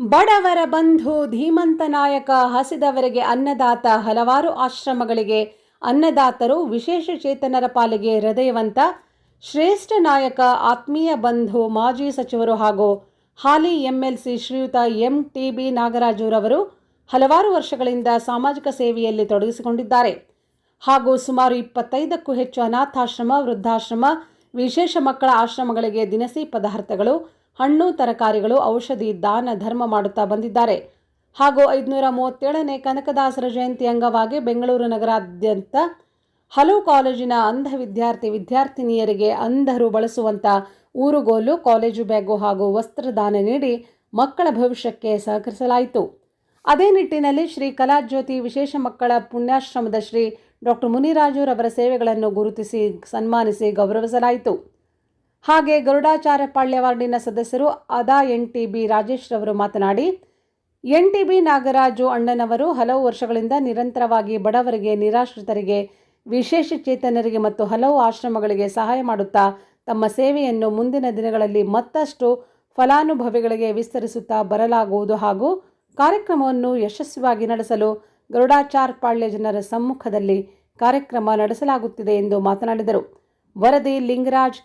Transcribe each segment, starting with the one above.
ಬಡವರ ಬಂಧು ಧೀಮಂತ ನಾಯಕ, ಹಸಿದವರಿಗೆ ಅನ್ನದಾತ, ಹಲವಾರು ಆಶ್ರಮಗಳಿಗೆ ಅನ್ನದಾತರು, ವಿಶೇಷ ಚೇತನರ ಪಾಲಿಗೆ ಹೃದಯವಂತ, ಶ್ರೇಷ್ಠ ನಾಯಕ, ಆತ್ಮೀಯ ಬಂಧು, ಮಾಜಿ ಸಚಿವರು ಹಾಗೂ ಹಾಲಿ ಎಂಎಲ್ಸಿ ಶ್ರೀಯುತ MTB ನಾಗರಾಜುರವರು ಹಲವಾರು ವರ್ಷಗಳಿಂದ ಸಾಮಾಜಿಕ ಸೇವೆಯಲ್ಲಿ ತೊಡಗಿಸಿಕೊಂಡಿದ್ದಾರೆ ಹಾಗೂ ಸುಮಾರು 25ಕ್ಕೂ ಹೆಚ್ಚು ಅನಾಥಾಶ್ರಮ, ವೃದ್ಧಾಶ್ರಮ, ವಿಶೇಷ ಮಕ್ಕಳ ಆಶ್ರಮಗಳಿಗೆ ದಿನಸಿ ಪದಾರ್ಥಗಳು, ಹಣ್ಣು ತರಕಾರಿಗಳು, ಔಷಧಿ ದಾನ ಧರ್ಮ ಮಾಡುತ್ತಾ ಬಂದಿದ್ದಾರೆ ಹಾಗೂ 537ನೇ ಕನಕದಾಸರ ಜಯಂತಿ ಅಂಗವಾಗಿ ಬೆಂಗಳೂರು ನಗರಾದ್ಯಂತ ಹಲವು ಕಾಲೇಜಿನ ಅಂಧ ವಿದ್ಯಾರ್ಥಿನಿಯರಿಗೆ ಅಂಧರು ಬಳಸುವಂಥ ಊರುಗೋಲು, ಕಾಲೇಜು ಬ್ಯಾಗು ಹಾಗೂ ವಸ್ತ್ರದಾನ ನೀಡಿ ಮಕ್ಕಳ ಭವಿಷ್ಯಕ್ಕೆ ಸಹಕರಿಸಲಾಯಿತು. ಅದೇ ನಿಟ್ಟಿನಲ್ಲಿ ಶ್ರೀ ಕಲಾಜ್ಯೋತಿ ವಿಶೇಷ ಮಕ್ಕಳ ಪುಣ್ಯಾಶ್ರಮದ ಶ್ರೀ ಡಾಕ್ಟರ್ ಮುನಿರಾಜುರವರ ಸೇವೆಗಳನ್ನು ಗುರುತಿಸಿ ಸನ್ಮಾನಿಸಿ ಗೌರವಿಸಲಾಯಿತು. ಹಾಗೆ ಗರುಡಾಚಾರ್ಯಪಾಳ್ಯ ವಾರ್ಡಿನ ಸದಸ್ಯರು ಅದಾ NTB ರಾಜೇಶ್ ರವರು ಮಾತನಾಡಿ, NTB ನಾಗರಾಜು ಅಣ್ಣನವರು ಹಲವು ವರ್ಷಗಳಿಂದ ನಿರಂತರವಾಗಿ ಬಡವರಿಗೆ, ನಿರಾಶ್ರಿತರಿಗೆ, ವಿಶೇಷ ಚೇತನರಿಗೆ ಮತ್ತು ಹಲವು ಆಶ್ರಮಗಳಿಗೆ ಸಹಾಯ ಮಾಡುತ್ತಾ ತಮ್ಮ ಸೇವೆಯನ್ನು ಮುಂದಿನ ದಿನಗಳಲ್ಲಿ ಮತ್ತಷ್ಟು ಫಲಾನುಭವಿಗಳಿಗೆ ವಿಸ್ತರಿಸುತ್ತಾ ಬರಲಾಗುವುದು ಹಾಗೂ ಕಾರ್ಯಕ್ರಮವನ್ನು ಯಶಸ್ವಿಯಾಗಿ ನಡೆಸಲು ಗರುಡಾಚಾರ್ಯಪಾಳ್ಯ ಜನರ ಸಮ್ಮುಖದಲ್ಲಿ ಕಾರ್ಯಕ್ರಮ ನಡೆಸಲಾಗುತ್ತಿದೆ ಎಂದು ಮಾತನಾಡಿದರು. ವರದಿ ಲಿಂಗರಾಜ್.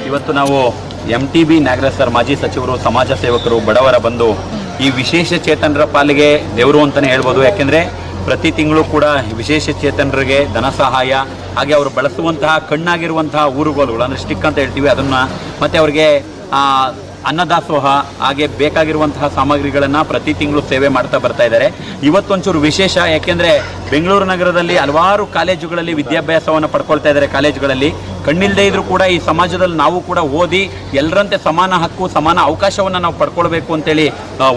ಇವತ್ತು ನಾವು MTB ನಾಗರಾಜ್ ಸರ್, ಮಾಜಿ ಸಚಿವರು, ಸಮಾಜ ಸೇವಕರು, ಬಡವರ ಬಂಧು, ಈ ವಿಶೇಷ ಚೇತನರ ಪಾಲಿಗೆ ದೇವರು ಅಂತಲೇ ಹೇಳ್ಬೋದು. ಯಾಕೆಂದರೆ ಪ್ರತಿ ತಿಂಗಳು ಕೂಡ ವಿಶೇಷ ಚೇತನರಿಗೆ ಧನ ಸಹಾಯ, ಹಾಗೆ ಅವರು ಬಳಸುವಂತಹ ಕಣ್ಣಾಗಿರುವಂತಹ ಊರುಗೋಲುಗಳು ಅಂದರೆ ಸ್ಟಿಕ್ ಅಂತ ಹೇಳ್ತೀವಿ, ಅದನ್ನು ಮತ್ತು ಅವರಿಗೆ ಅನ್ನದಾಸೋಹ ಹಾಗೆ ಬೇಕಾಗಿರುವಂತಹ ಸಾಮಗ್ರಿಗಳನ್ನು ಪ್ರತಿ ತಿಂಗಳು ಸೇವೆ ಮಾಡ್ತಾ ಬರ್ತಾ ಇದ್ದಾರೆ. ಇವತ್ತೊಂಚೂರು ವಿಶೇಷ, ಯಾಕೆಂದರೆ ಬೆಂಗಳೂರು ನಗರದಲ್ಲಿ ಹಲವಾರು ಕಾಲೇಜುಗಳಲ್ಲಿ ವಿದ್ಯಾಭ್ಯಾಸವನ್ನು ಪಡ್ಕೊಳ್ತಾ ಇದ್ದಾರೆ. ಕಾಲೇಜುಗಳಲ್ಲಿ ಕಣ್ಣಿಲ್ಲದೆ ಇದ್ರೂ ಕೂಡ ಈ ಸಮಾಜದಲ್ಲಿ ನಾವು ಕೂಡ ಓದಿ ಎಲ್ಲರಂತೆ ಸಮಾನ ಹಕ್ಕು ಸಮಾನ ಅವಕಾಶವನ್ನು ನಾವು ಪಡ್ಕೊಳ್ಬೇಕು ಅಂತೇಳಿ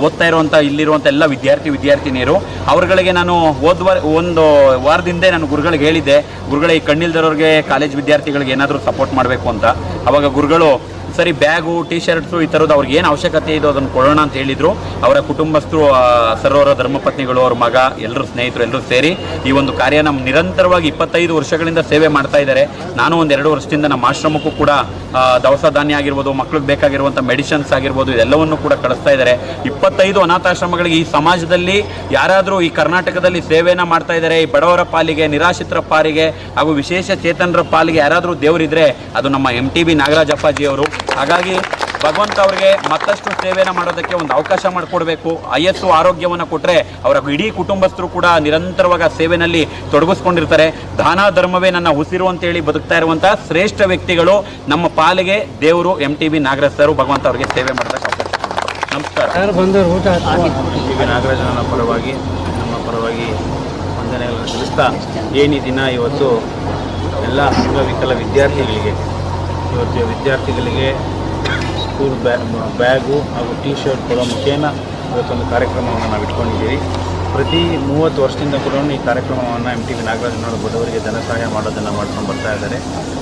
ಓದ್ತಾ ಇರುವಂಥ ಇಲ್ಲಿರುವಂಥ ಎಲ್ಲ ವಿದ್ಯಾರ್ಥಿನಿಯರು ಅವರುಗಳಿಗೆ ನಾನು ಒಂದು ವಾರದಿಂದ ನಾನು ಗುರುಗಳಿಗೆ ಹೇಳಿದ್ದೆ, ಗುರುಗಳ ಈ ಕಣ್ಣಿಲ್ದಿರೋರಿಗೆ ಕಾಲೇಜ್ ವಿದ್ಯಾರ್ಥಿಗಳಿಗೆ ಏನಾದರೂ ಸಪೋರ್ಟ್ ಮಾಡಬೇಕು ಅಂತ. ಅವಾಗ ಗುರುಗಳು ಸರಿ ಬ್ಯಾಗು ಟಿ ಶರ್ಟ್ಸು ಈ ಥರದ್ದು ಅವ್ರಿಗೆ ಏನು ಅವಶ್ಯಕತೆ ಇದೋ ಅದನ್ನು ಕೊಡೋಣ ಅಂತ ಹೇಳಿದರು. ಅವರ ಕುಟುಂಬಸ್ಥರು, ಸರ್ ಅವರ ಧರ್ಮಪತ್ನಿಗಳು, ಅವ್ರ ಮಗ, ಎಲ್ಲರೂ ಸ್ನೇಹಿತರು ಎಲ್ಲರೂ ಸೇರಿ ಈ ಒಂದು ಕಾರ್ಯನ ನಿರಂತರವಾಗಿ 25 ವರ್ಷಗಳಿಂದ ಸೇವೆ ಮಾಡ್ತಾ ಇದ್ದಾರೆ. ನಾನು ಒಂದು 2 ವರ್ಷದಿಂದ ನಮ್ಮ ಆಶ್ರಮಕ್ಕೂ ಕೂಡ ದವಸ ಧಾನ್ಯ ಆಗಿರ್ಬೋದು, ಮಕ್ಳಿಗೆ ಬೇಕಾಗಿರುವಂಥ ಮೆಡಿಸಿನ್ಸ್ ಆಗಿರ್ಬೋದು, ಇದೆಲ್ಲವನ್ನು ಕೂಡ ಕಳಿಸ್ತಾ ಇದ್ದಾರೆ. 25 ಅನಾಥಾಶ್ರಮಗಳಿಗೆ ಈ ಸಮಾಜದಲ್ಲಿ ಯಾರಾದರೂ ಈ ಕರ್ನಾಟಕದಲ್ಲಿ ಸೇವೆಯನ್ನು ಮಾಡ್ತಾ ಇದ್ದಾರೆ, ಈ ಬಡವರ ಪಾಲಿಗೆ, ನಿರಾಶ್ರಿತರ ಪಾಲಿಗೆ ಹಾಗೂ ವಿಶೇಷ ಚೇತನರ ಪಾಲಿಗೆ ಯಾರಾದರೂ ದೇವರಿದ್ರೆ ಅದು ನಮ್ಮ MTB ನಾಗರಾಜ್ ಅಪ್ಪಾಜಿಯವರು. ಹಾಗಾಗಿ ಭಗವಂತ ಅವರಿಗೆ ಮತ್ತಷ್ಟು ಸೇವೆಯನ್ನು ಮಾಡೋದಕ್ಕೆ ಒಂದು ಅವಕಾಶ ಮಾಡಿಕೊಡ್ಬೇಕು. ಆಯಸ್ಸು ಆರೋಗ್ಯವನ್ನು ಕೊಟ್ಟರೆ ಅವರ ಇಡೀ ಕುಟುಂಬಸ್ಥರು ಕೂಡ ನಿರಂತರವಾಗಿ ಆ ಸೇವೆಯಲ್ಲಿ ತೊಡಗಿಸ್ಕೊಂಡಿರ್ತಾರೆ. ದಾನ ಧರ್ಮವೇ ನನ್ನ ಉಸಿರು ಅಂತೇಳಿ ಬದುಕ್ತಾ ಇರುವಂಥ ಶ್ರೇಷ್ಠ ವ್ಯಕ್ತಿಗಳು ನಮ್ಮ ಪಾಲಿಗೆ ದೇವರು MTB ನಾಗರಾಜ್ ಸರ್. ಭಗವಂತ ಅವರಿಗೆ ಸೇವೆ ಮಾಡೋದಕ್ಕೆ ಅವಕಾಶ. ನಮಸ್ಕಾರ. MTB ನಾಗರಾಜನ ಪರವಾಗಿ ನಮ್ಮ ಪರವಾಗಿ ವಂದನೆಗಳನ್ನು ಸಲ್ಲಿಸ್ತಾ, ಏನು ದಿನ ಇವತ್ತು ಎಲ್ಲ ಅಂಗವಿಕಲ ವಿದ್ಯಾರ್ಥಿಗಳಿಗೆ ಸ್ಕೂಲ್ ಬ್ಯಾಗು ಹಾಗೂ ಟಿ ಶರ್ಟ್ ಕೊಡೋ ಮುಖೇನ ಇವತ್ತೊಂದು ಕಾರ್ಯಕ್ರಮವನ್ನು ನಾವು ಇಟ್ಕೊಂಡಿದ್ದೀವಿ. ಪ್ರತಿ 30 ವರ್ಷದಿಂದ ಕೂಡ ಈ ಕಾರ್ಯಕ್ರಮವನ್ನು MTB ನಾಗರಾಜನವರು ಬಡವರಿಗೆ ಧನ ಸಹಾಯ ಮಾಡೋದನ್ನು ಮಾಡ್ಕೊಂಡು ಬರ್ತಾ ಇದ್ದಾರೆ.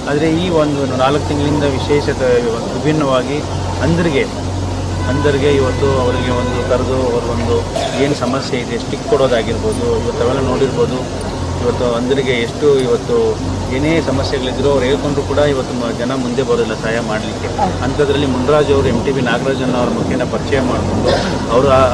ಆದರೆ ಈ ಒಂದು 4 ತಿಂಗಳಿಂದ ವಿಶೇಷತೆ ವಿಭಿನ್ನವಾಗಿ ಅಂಧರಿಗೆ ಇವತ್ತು ಅವರಿಗೆ ಒಂದು ಕರೆದು ಅವ್ರಿಗೊಂದು ಏನು ಸಮಸ್ಯೆ ಇದೆ ಸ್ಟಿಕ್ ಕೊಡೋದಾಗಿರ್ಬೋದು, ಇವತ್ತು ಅವೆಲ್ಲ ನೋಡಿರ್ಬೋದು. ಇವತ್ತು ಅಂಧರಿಗೆ ಎಷ್ಟು ಇವತ್ತು ಏನೇ ಸಮಸ್ಯೆಗಳಿದ್ದರೂ ಅವ್ರು ಹೇಳ್ಕೊಂಡ್ರು ಕೂಡ ಇವತ್ತು ಜನ ಮುಂದೆ ಬರೋದಿಲ್ಲ ಸಹಾಯ ಮಾಡಲಿಕ್ಕೆ. ಅಂಥದ್ರಲ್ಲಿ ಮುನ್ರಾಜ್ ಅವರು MTB ನಾಗರಾಜನ್ ಅವರ ಮುಖೇನ ಪರಿಚಯ ಮಾಡಿಕೊಂಡು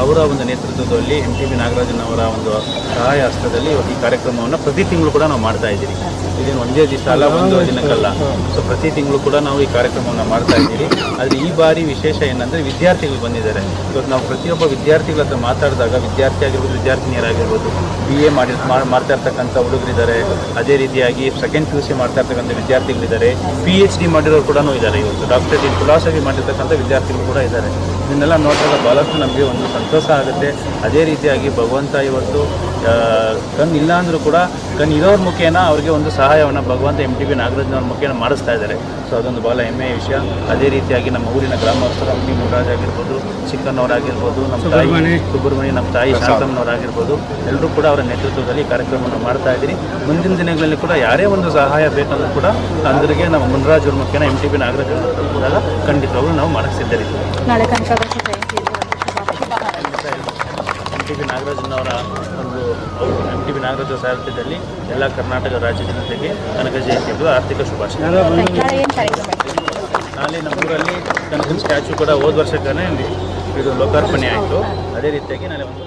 ಅವರ ಒಂದು ನೇತೃತ್ವದಲ್ಲಿ MTB ನಾಗರಾಜನ್ ಅವರ ಒಂದು ಸಹಾಯ ಹಸ್ತದಲ್ಲಿ ಇವತ್ತು ಈ ಕಾರ್ಯಕ್ರಮವನ್ನು ಪ್ರತಿ ತಿಂಗಳು ಕೂಡ ನಾವು ಮಾಡ್ತಾ ಇದ್ದೀವಿ. ಇದೇನು ಒಂದೇ ದಿವಸ ಅಲ್ಲ, ಒಂದು ದಿನಕ್ಕಲ್ಲ. ಸೊ ಪ್ರತಿ ತಿಂಗಳು ಕೂಡ ನಾವು ಈ ಕಾರ್ಯಕ್ರಮವನ್ನು ಮಾಡ್ತಾ ಇದ್ದೀವಿ. ಆದರೆ ಈ ಬಾರಿ ವಿಶೇಷ ಏನಂದರೆ ವಿದ್ಯಾರ್ಥಿಗಳು ಬಂದಿದ್ದಾರೆ. ಇವತ್ತು ನಾವು ಪ್ರತಿಯೊಬ್ಬ ವಿದ್ಯಾರ್ಥಿಗಳ ಹತ್ರ ಮಾತಾಡಿದಾಗ ವಿದ್ಯಾರ್ಥಿ ಆಗಿರ್ಬೋದು, ವಿದ್ಯಾರ್ಥಿನಿಯರಾಗಿರ್ಬೋದು, BA ಮಾಡ್ತಾ ಇರ್ತಕ್ಕಂಥ ಹುಡುಗರಿದ್ದಾರೆ. ಅದೇ ರೀತಿಯಾಗಿ ಸೆಕೆಂಡ್ PUC ಮಾಡ್ತಾ ಇರ್ತಕ್ಕಂಥ ವಿದ್ಯಾರ್ಥಿಗಳಿದ್ದಾರೆ. PhD ಮಾಡಿರೋರು ಕೂಡ ಇದ್ದಾರೆ. ಇವತ್ತು ಡಾಕ್ಟರೇಟ್ ಇನ್ ಫಿಲಾಸಫಿ ಮಾಡಿರ್ತಕ್ಕಂಥ ವಿದ್ಯಾರ್ಥಿಗಳು ಕೂಡ ಇದ್ದಾರೆ. ಇದನ್ನೆಲ್ಲ ನೋಡಿದಾಗ ಭಾಳಷ್ಟು ನಮಗೆ ಒಂದು ಸಂತೋಷ ಆಗುತ್ತೆ. ಅದೇ ರೀತಿಯಾಗಿ ಭಗವಂತ ಇವತ್ತು ಕಣ್ಣಿಲ್ಲ ಅಂದರೂ ಕೂಡ ಕಣ್ಣಿರೋರ ಮುಖೇನ ಅವರಿಗೆ ಒಂದು ಸಹಾಯವನ್ನು ಭಗವಂತ MTB ನಾಗರಾಜನವ್ರ ಮುಖೇನ ಮಾಡಿಸ್ತಾ ಇದ್ದಾರೆ. ಸೊ ಅದೊಂದು ಭಾಳ ಹೆಮ್ಮೆಯ ವಿಷಯ. ಅದೇ ರೀತಿಯಾಗಿ ನಮ್ಮ ಊರಿನ ಗ್ರಾಮಸ್ಥರು MTB ಮುರಾಜ್ ಆಗಿರ್ಬೋದು, ಚಿಕ್ಕನ್ನವರಾಗಿರ್ಬೋದು, ನಮ್ಮ ತಾಯಿ ಸುಬ್ರಹ್ಮಣ್ಯ, ನಮ್ಮ ತಾಯಿ ಶಾಂತಮ್ಮನವರಾಗಿರ್ಬೋದು, ಎಲ್ಲರೂ ಕೂಡ ಅವರ ನೇತೃತ್ವದಲ್ಲಿ ಕಾರ್ಯಕ್ರಮವನ್ನು ಮಾಡ್ತಾ ಇದ್ದೀರಿ. ಮುಂದಿನ ದಿನಗಳಲ್ಲಿ ಕೂಡ ಯಾರೇ ಒಂದು ಸಹಾಯ ಬೇಕಂದ್ರೂ ಕೂಡ ಅಂದರಿಗೆ ನಮ್ಮ ಮುನ್ರಾಜ್ ಅವ್ರ ಮುಖೇನ MTB ನಾಗರಾಜ್ ಹೋದಾಗ ಖಂಡಿತವಾಗ್ಲೂ ನಾವು ಮಾಡಕ್ಕೆ ಸಿದ್ಧರಿದ್ದೀವಿ. MTB ನಾಗರಾಜನವರ ಒಂದು MTB ನಾಗರಾಜ ಸಾರಥ್ಯದಲ್ಲಿ ಎಲ್ಲ ಕರ್ನಾಟಕ ರಾಜ್ಯ ಜನತೆಗೆ ಕನಕ ಜಯಂತಿಗೂ ಆರ್ಥಿಕ ಶುಭಾಶಯ. ನಾಳೆ ನಮ್ಮೂರಲ್ಲಿ ಕನಕನ ಸ್ಟ್ಯಾಚ್ಯೂ ಕೂಡ ಹೋದ ವರ್ಷಕ್ಕೇ ಇದು ಲೋಕಾರ್ಪಣೆ ಆಯಿತು. ಅದೇ ರೀತಿಯಾಗಿ ನಾಳೆ ಒಂದು